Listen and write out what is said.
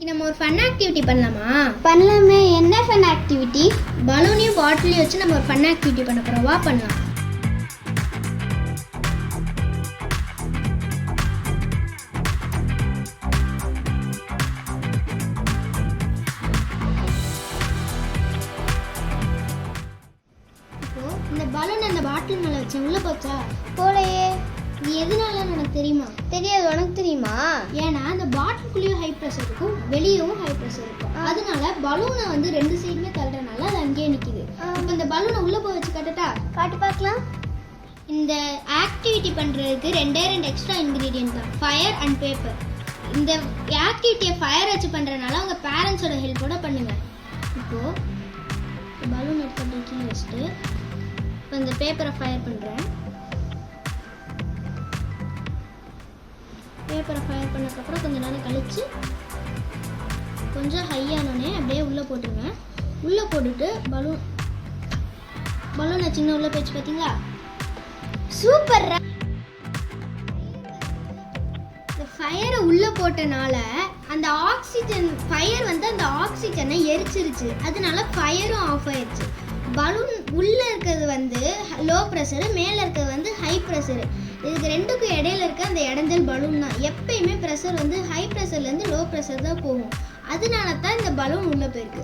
நம்ம ஒரு fun activity பண்ணலாமா? பண்ணலாமே. என்ன ஃபன் ஆக்டிவிட்டி? பலூனையும் பாட்டிலையும் வச்சு நம்ம ஒரு ஃபன் ஆக்டிவிட்டி பண்ண போகிறோம். வா பண்ணலாம். இப்போ இந்த பலூன் அந்த பாட்டில் மேலே வச்சேன், உள்ளே போச்சா? போலையே. இது எதனால எனக்கு தெரியுமா? தெரியாது. உனக்கு தெரியுமா? ஏன்னா அந்த பாட்டிலுக்குள்ளேயும் ஹை ப்ரெஷர் இருக்கும், வெளியவும் ஹை ப்ரெஷர் இருக்கும். அதனால பலூனை வந்து ரெண்டு சைடுமே தள்ளுறதுனால அது அங்கேயே நிற்கிது. இப்போ இந்த பலூனை உள்ளே போய் வச்சு கட்டட்டா? காட்டு பார்க்கலாம். இந்த ஆக்டிவிட்டி பண்ணுறதுக்கு ரெண்டு எக்ஸ்ட்ரா இன்க்ரீடியன்ட் தான், ஃபயர் அண்ட் பேப்பர். இந்த ஆக்டிவிட்டியை ஃபயர் வச்சு பண்ணுறதுனால உங்கள் பேரண்ட்ஸோட ஹெல்ப்போட பண்ணுங்க. இப்போது பலூன் எடுத்து கீழே வச்சுட்டு இப்போ இந்த பேப்பரை ஃபயர் பண்ணுறேன். பேப்பரை ஃபயர் பண்ணதுக்கப்புறம் கொஞ்சம் நேரம் கழித்து கொஞ்சம் ஹையானோடனே அப்படியே உள்ளே போட்டுருங்க. உள்ளே போட்டுட்டு பலூனை சின்ன உள்ளே போயிடுச்சு பார்த்தீங்களா? சூப்பர். இந்த ஃபயரை உள்ளே போட்டனால அந்த ஃபயர் வந்து அந்த ஆக்சிஜனை எரிச்சிருச்சு. அதனால ஃபயரும் ஆஃப் ஆயிடுச்சு. பலூன் உள்ளே இருக்கிறது வந்து லோ ப்ரெஷரு, மேலே இருக்கிறது வந்து ஹை ப்ரெஷரு. இதுக்கு ரெண்டுக்கும் இடையில இருக்க அந்த இடைஞ்சல் பலூன் தான். எப்பயுமே ப்ரெஷர் வந்து ஹை ப்ரெஷர்லேருந்து லோ ப்ரெஷர் தான் போகும். அதனால தான் இந்த பலூன் உள்ளே போயிருக்கு.